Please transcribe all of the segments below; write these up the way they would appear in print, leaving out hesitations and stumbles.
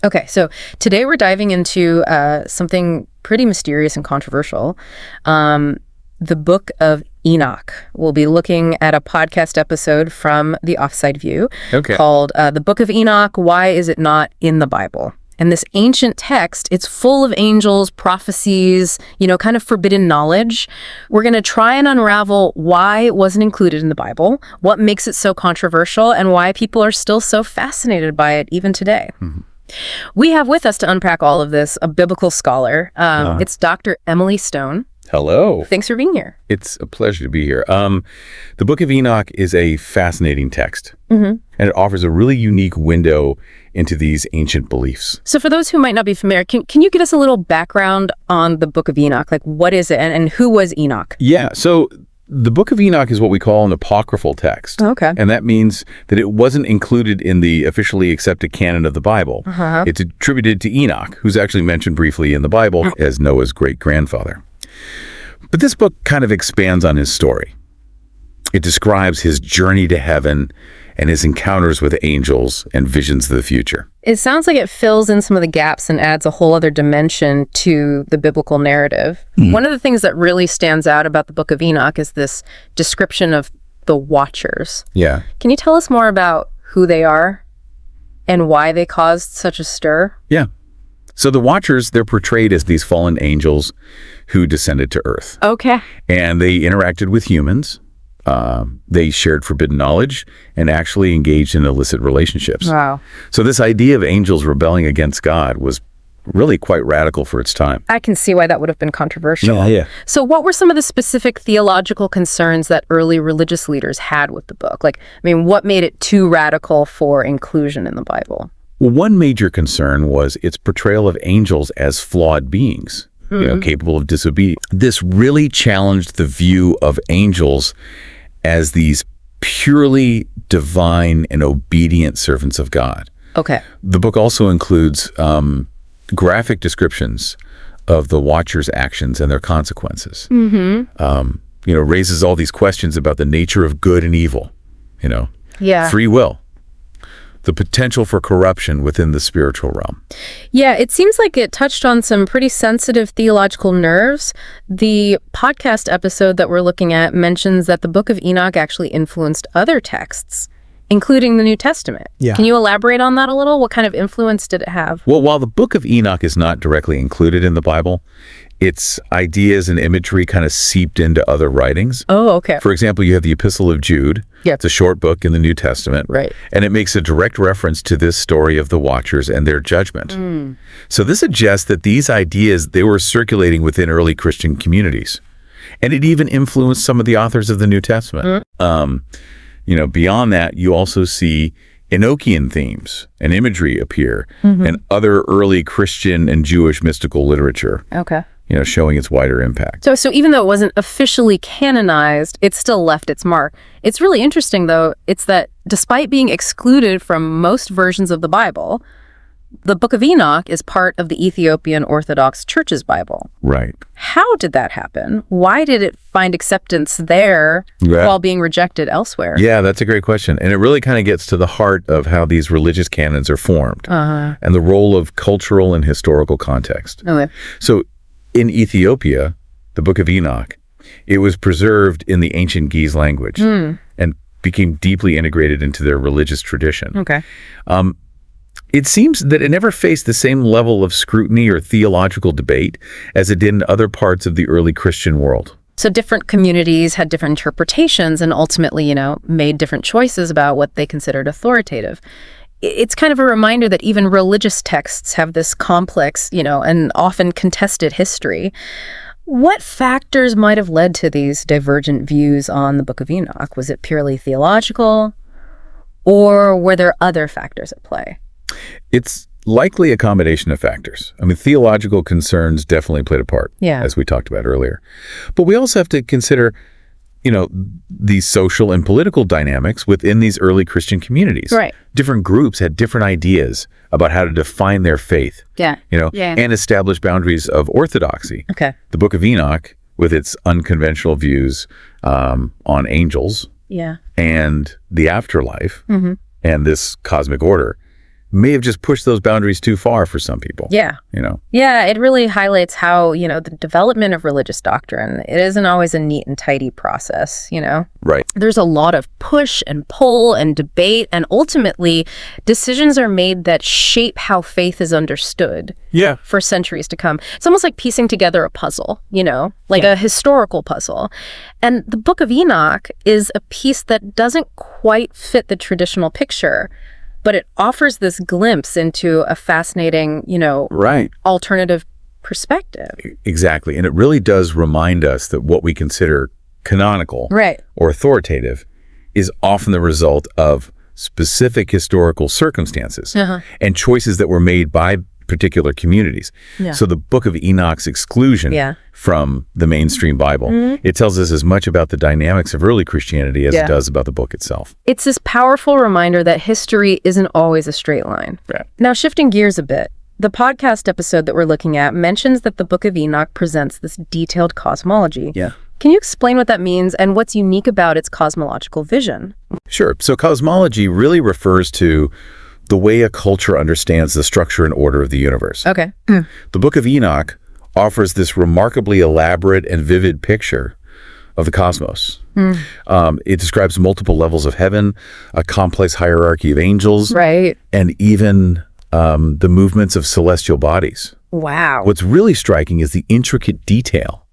Okay, so today we're diving into something pretty mysterious and controversial. The Book of Enoch. We'll be looking at a podcast episode from the OFFSIDE view called The Book of Enoch, Why Is It Not in the Bible? And this ancient text, it's full of angels, prophecies, kind of forbidden knowledge. We're going to try and unravel why it wasn't included in the Bible, what makes it so controversial, and why people are still so fascinated by it even today. Mm-hmm. We have with us to unpack all of this a biblical scholar. It's Dr. Emily Stone. Hello. Thanks for being here. It's a pleasure to be here. The Book of Enoch is a fascinating text, and it offers a really unique window into these ancient beliefs. So for those who might not be familiar, can you give us a little background on the Book of Enoch? Like, what is it, and who was Enoch? Yeah, so the Book of Enoch is what we call an apocryphal text. Okay. And that means that it wasn't included in the officially accepted canon of the Bible. It's attributed to Enoch, who's actually mentioned briefly in the Bible as Noah's great-grandfather. But this book kind of expands on his story. It describes his journey to heaven and his encounters with angels and visions of the future. It sounds like it fills in some of the gaps and adds a whole other dimension to the biblical narrative. One of the things that really stands out about the Book of Enoch is this description of the Watchers. Yeah. Can you tell us more about who they are and why they caused such a stir? Yeah. So the Watchers, they're portrayed as these fallen angels who descended to Earth. Okay. And they interacted with humans. They shared forbidden knowledge and actually engaged in illicit relationships. Wow. So this idea of angels rebelling against God was really quite radical for its time. I can see why that would have been controversial. Yeah. So what were some of the specific theological concerns that early religious leaders had with the book? What made it too radical for inclusion in the Bible? Well, one major concern was its portrayal of angels as flawed beings, capable of disobedience. This really challenged the view of angels as these purely divine and obedient servants of God. Okay. The book also includes graphic descriptions of the Watchers' actions and their consequences. Raises all these questions about the nature of good and evil, free will, the potential for corruption within the spiritual realm. Yeah, it seems like it touched on some pretty sensitive theological nerves. The podcast episode that we're looking at mentions that the Book of Enoch actually influenced other texts, including the New Testament. Yeah. Can you elaborate on that a little? What kind of influence did it have? Well, while the Book of Enoch is not directly included in the Bible, its ideas and imagery kind of seeped into other writings. Oh, okay. For example, you have the Epistle of Jude. Yeah. It's a short book in the New Testament. Right. And it makes a direct reference to this story of the Watchers and their judgment. So this suggests that these ideas, they were circulating within early Christian communities. And it even influenced some of the authors of the New Testament. Beyond that, you also see Enochian themes and imagery appear in other early Christian and Jewish mystical literature. Okay. Showing its wider impact. So even though it wasn't officially canonized, it still left its mark. It's really interesting, though, it's that despite being excluded from most versions of the Bible, the Book of Enoch is part of the Ethiopian Orthodox Church's Bible. Right. How did that happen? Why did it find acceptance there while being rejected elsewhere? Yeah, that's a great question. And it really kind of gets to the heart of how these religious canons are formed and the role of cultural and historical context. Okay. So in Ethiopia, the Book of Enoch, it was preserved in the ancient Ge'ez language and became deeply integrated into their religious tradition. Okay. It seems that it never faced the same level of scrutiny or theological debate as it did in other parts of the early Christian world. So different communities had different interpretations and ultimately, made different choices about what they considered authoritative. It's kind of a reminder that even religious texts have this complex, and often contested history. What factors might have led to these divergent views on the Book of Enoch? Was it purely theological, or were there other factors at play? It's likely a combination of factors. Theological concerns definitely played a part, as we talked about earlier. But we also have to consider the social and political dynamics within these early Christian communities. Right. Different groups had different ideas about how to define their faith. And establish boundaries of orthodoxy. Okay. The Book of Enoch, with its unconventional views on angels and the afterlife and this cosmic order, may have just pushed those boundaries too far for some people. Yeah. Yeah, it really highlights how, the development of religious doctrine, it isn't always a neat and tidy process, Right. There's a lot of push and pull and debate, and ultimately decisions are made that shape how faith is understood for centuries to come. It's almost like piecing together a puzzle, a historical puzzle. And the Book of Enoch is a piece that doesn't quite fit the traditional picture, but it offers this glimpse into a fascinating, alternative perspective. Exactly. And it really does remind us that what we consider canonical or authoritative is often the result of specific historical circumstances and choices that were made by particular communities. So the Book of Enoch's exclusion from the mainstream Bible, it tells us as much about the dynamics of early Christianity as it does about the book itself. It's this powerful reminder that history isn't always a straight line. Right. Now, shifting gears a bit, the podcast episode that we're looking at mentions that the Book of Enoch presents this detailed cosmology. Yeah. Can you explain what that means and what's unique about its cosmological vision? Sure. So cosmology really refers to the way a culture understands the structure and order of the universe. Okay. The Book of Enoch offers this remarkably elaborate and vivid picture of the cosmos. It describes multiple levels of heaven, a complex hierarchy of angels, and even the movements of celestial bodies. Wow. What's really striking is the intricate detail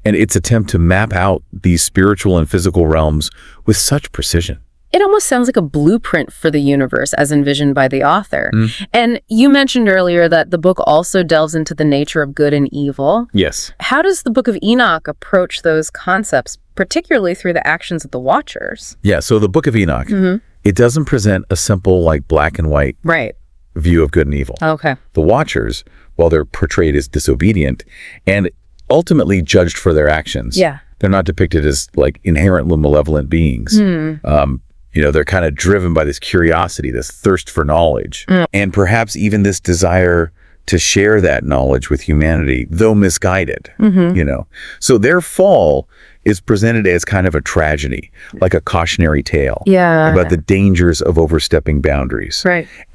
and its attempt to map out these spiritual and physical realms with such precision. It almost sounds like a blueprint for the universe as envisioned by the author. And you mentioned earlier that the book also delves into the nature of good and evil. Yes. How does the Book of Enoch approach those concepts, particularly through the actions of the Watchers? Yeah, so the Book of Enoch, it doesn't present a simple, black and white view of good and evil. Okay. The Watchers, while they're portrayed as disobedient and ultimately judged for their actions, they're not depicted as inherently malevolent beings. They're kind of driven by this curiosity, this thirst for knowledge, and perhaps even this desire to share that knowledge with humanity, though misguided, So their fall is presented as kind of a tragedy, like a cautionary tale about the dangers of overstepping boundaries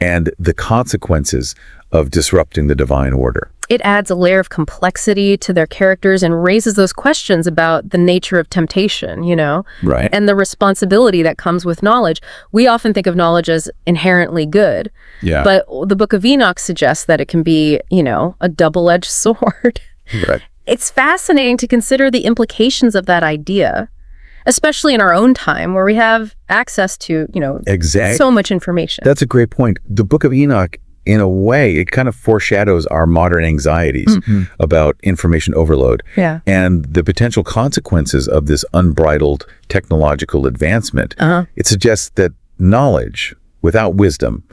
and the consequences of disrupting the divine order. It adds a layer of complexity to their characters and raises those questions about the nature of temptation, Right. and the responsibility that comes with knowledge. We often think of knowledge as inherently good, but the Book of Enoch suggests that it can be, a double-edged sword. Right. It's fascinating to consider the implications of that idea, especially in our own time where we have access to, so much information. That's a great point. The Book of Enoch, in a way, it kind of foreshadows our modern anxieties about information overload and the potential consequences of this unbridled technological advancement. It suggests that knowledge without wisdom,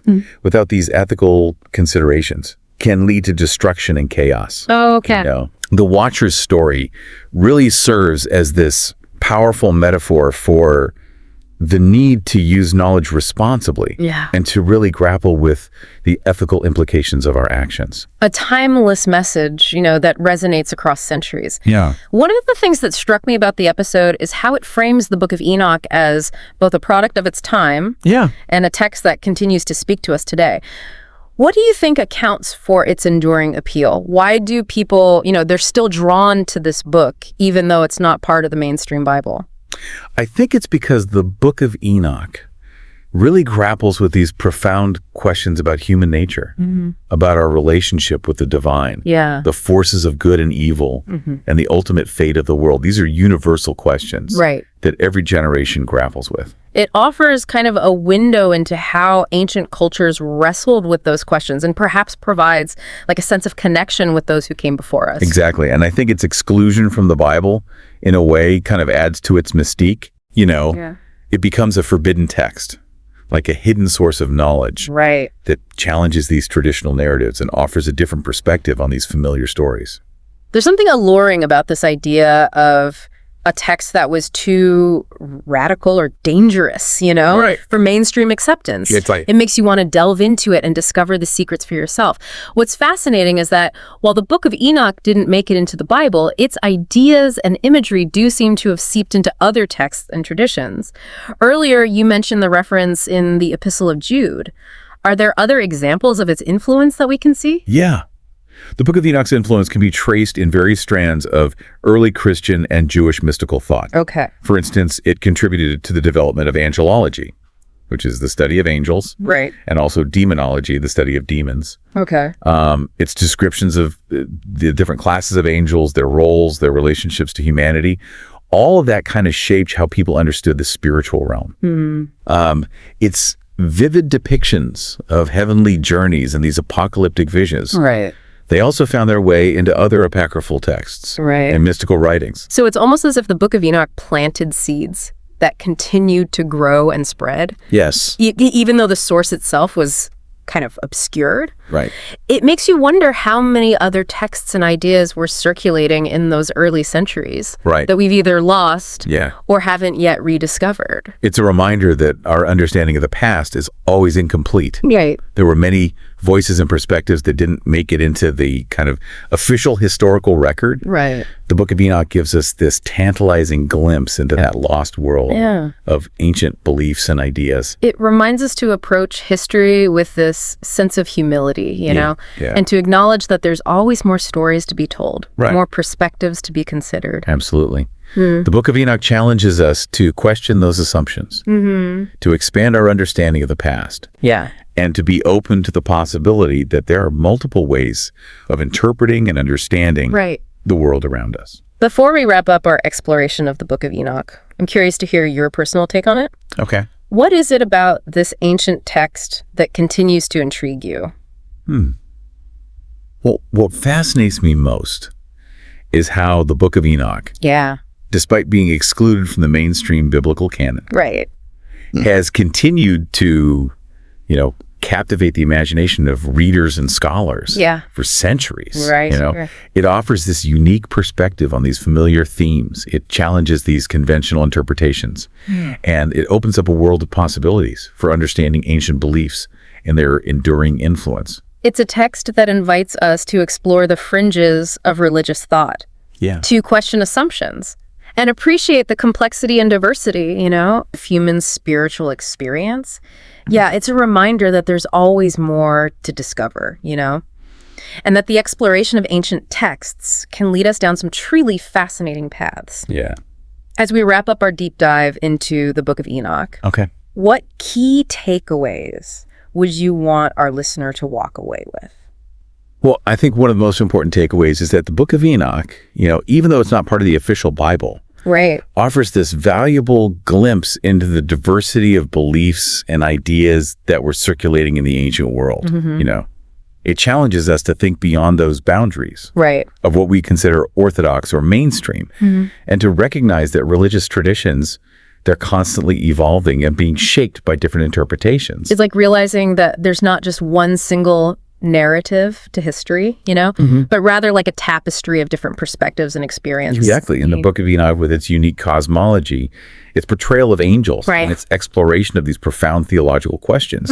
without these ethical considerations, can lead to destruction and chaos. Oh, okay. The Watcher's story really serves as this powerful metaphor for the need to use knowledge responsibly and to really grapple with the ethical implications of our actions. A timeless message, that resonates across centuries. Yeah. One of the things that struck me about the episode is how it frames the Book of Enoch as both a product of its time and a text that continues to speak to us today. What do you think accounts for its enduring appeal? Why do people, they're still drawn to this book, even though it's not part of the mainstream Bible? I think it's because the Book of Enoch really grapples with these profound questions about human nature, about our relationship with the divine, the forces of good and evil, and the ultimate fate of the world. These are universal questions that every generation grapples with. It offers kind of a window into how ancient cultures wrestled with those questions and perhaps provides a sense of connection with those who came before us. Exactly. And I think its exclusion from the Bible, in a way, kind of adds to its mystique. It becomes a forbidden text, like a hidden source of knowledge that challenges these traditional narratives and offers a different perspective on these familiar stories. There's something alluring about this idea of a text that was too radical or dangerous, for mainstream acceptance. It makes you want to delve into it and discover the secrets for yourself. What's fascinating is that while the Book of Enoch didn't make it into the Bible, its ideas and imagery do seem to have seeped into other texts and traditions. Earlier, you mentioned the reference in the Epistle of Jude. Are there other examples of its influence that we can see? Yeah. The Book of Enoch's influence can be traced in various strands of early Christian and Jewish mystical thought. Okay. For instance, it contributed to the development of angelology, which is the study of angels, Right. and also demonology, the study of demons. Okay. Its descriptions of the different classes of angels, their roles, their relationships to humanity, all of that kind of shaped how people understood the spiritual realm. Its vivid depictions of heavenly journeys and these apocalyptic visions, Right. they also found their way into other apocryphal texts Right. and mystical writings. So it's almost as if the Book of Enoch planted seeds that continued to grow and spread, Yes. even though the source itself was kind of obscured. Right. It makes you wonder how many other texts and ideas were circulating in those early centuries Right. that we've either lost Yeah. or haven't yet rediscovered. It's a reminder that our understanding of the past is always incomplete. Right. There were many voices and perspectives that didn't make it into the kind of official historical record. Right. The Book of Enoch gives us this tantalizing glimpse into that lost world Yeah. of ancient beliefs and ideas. It reminds us to approach history with this sense of humility, you know, yeah. and to acknowledge that there's always more stories to be told, Right. more perspectives to be considered. Absolutely. The Book of Enoch challenges us to question those assumptions, to expand our understanding of the past, Yeah. and to be open to the possibility that there are multiple ways of interpreting and understanding Right. the world around us. Before we wrap up our exploration of the Book of Enoch, I'm curious to hear your personal take on it. Okay. What is it about this ancient text that continues to intrigue you? Well, what fascinates me most is how the Book of Enoch, Yeah. despite being excluded from the mainstream biblical canon, Right. has continued to, captivate the imagination of readers and scholars Yeah. for centuries. Right, right. It offers this unique perspective on these familiar themes. It challenges these conventional interpretations, and it opens up a world of possibilities for understanding ancient beliefs and their enduring influence. It's a text that invites us to explore the fringes of religious thought, Yeah. to question assumptions, and appreciate the complexity and diversity, of human spiritual experience. Yeah, it's a reminder that there's always more to discover, and that the exploration of ancient texts can lead us down some truly fascinating paths. Yeah. As we wrap up our deep dive into the Book of Enoch, Okay. what key takeaways would you want our listener to walk away with? Well, I think one of the most important takeaways is that the Book of Enoch, even though it's not part of the official Bible, Right. offers this valuable glimpse into the diversity of beliefs and ideas that were circulating in the ancient world. It challenges us to think beyond those boundaries Right. of what we consider orthodox or mainstream, and to recognize that religious traditions, they're constantly evolving and being shaped by different interpretations. It's like realizing that there's not just one single narrative to history, but rather like a tapestry of different perspectives and experiences. Exactly. In the Book of Enoch, with its unique cosmology, its portrayal of angels, Right. and its exploration of these profound theological questions,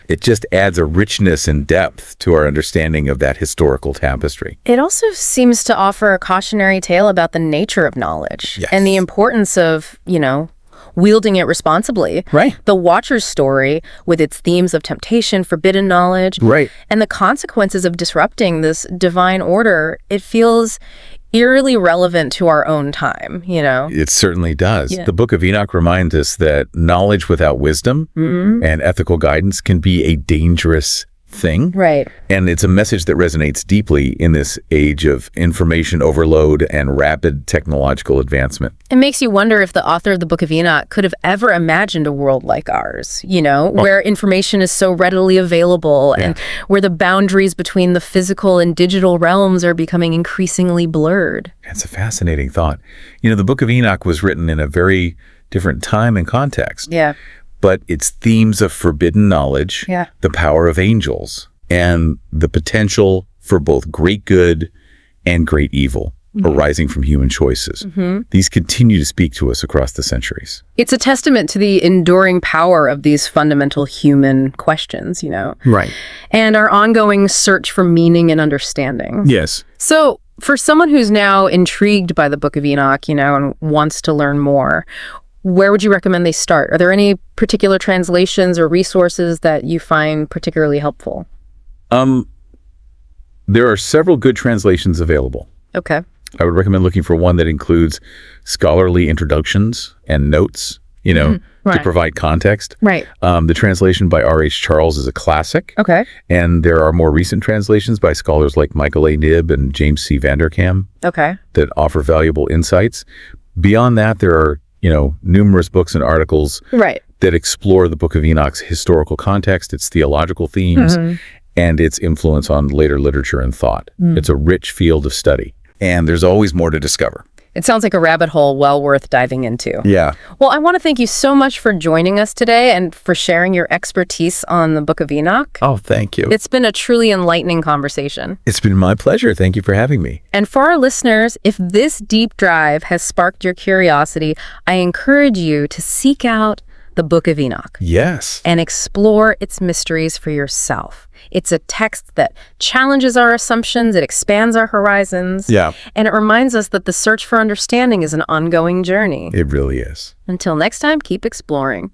it just adds a richness and depth to our understanding of that historical tapestry. It also seems to offer a cautionary tale about the nature of knowledge Yes. and the importance of, wielding it responsibly. Right. The Watcher's story, with its themes of temptation, forbidden knowledge, Right. and the consequences of disrupting this divine order, it feels eerily relevant to our own time, It certainly does. Yeah. The Book of Enoch reminds us that knowledge without wisdom and ethical guidance can be a dangerous thing. Right. And it's a message that resonates deeply in this age of information overload and rapid technological advancement. It makes you wonder if the author of the Book of Enoch could have ever imagined a world like ours, where information is so readily available and where the boundaries between the physical and digital realms are becoming increasingly blurred. That's a fascinating thought. The Book of Enoch was written in a very different time and context. Yeah. But its themes of forbidden knowledge, Yeah. the power of angels, and the potential for both great good and great evil arising from human choices. These continue to speak to us across the centuries. It's a testament to the enduring power of these fundamental human questions, Right. and our ongoing search for meaning and understanding. Yes. So for someone who's now intrigued by the Book of Enoch, and wants to learn more, where would you recommend they start? Are there any particular translations or resources that you find particularly helpful? There are several good translations available. Okay. I would recommend looking for one that includes scholarly introductions and notes, to provide context. Right. The translation by R.H. Charles is a classic. Okay. And there are more recent translations by scholars like Michael A. Knibb and James C. Vanderkam that offer valuable insights. Beyond that, there are, numerous books and articles that explore the Book of Enoch's historical context, its theological themes, and its influence on later literature and thought. It's a rich field of study, and there's always more to discover. It sounds like a rabbit hole well worth diving into. Yeah. Well, I want to thank you so much for joining us today and for sharing your expertise on the Book of Enoch. Oh, thank you. It's been a truly enlightening conversation. It's been my pleasure. Thank you for having me. And for our listeners, if this deep dive has sparked your curiosity, I encourage you to seek out the Book of Enoch. Yes. And explore its mysteries for yourself. It's a text that challenges our assumptions, it expands our horizons, and it reminds us that the search for understanding is an ongoing journey. It really is. Until next time, keep exploring.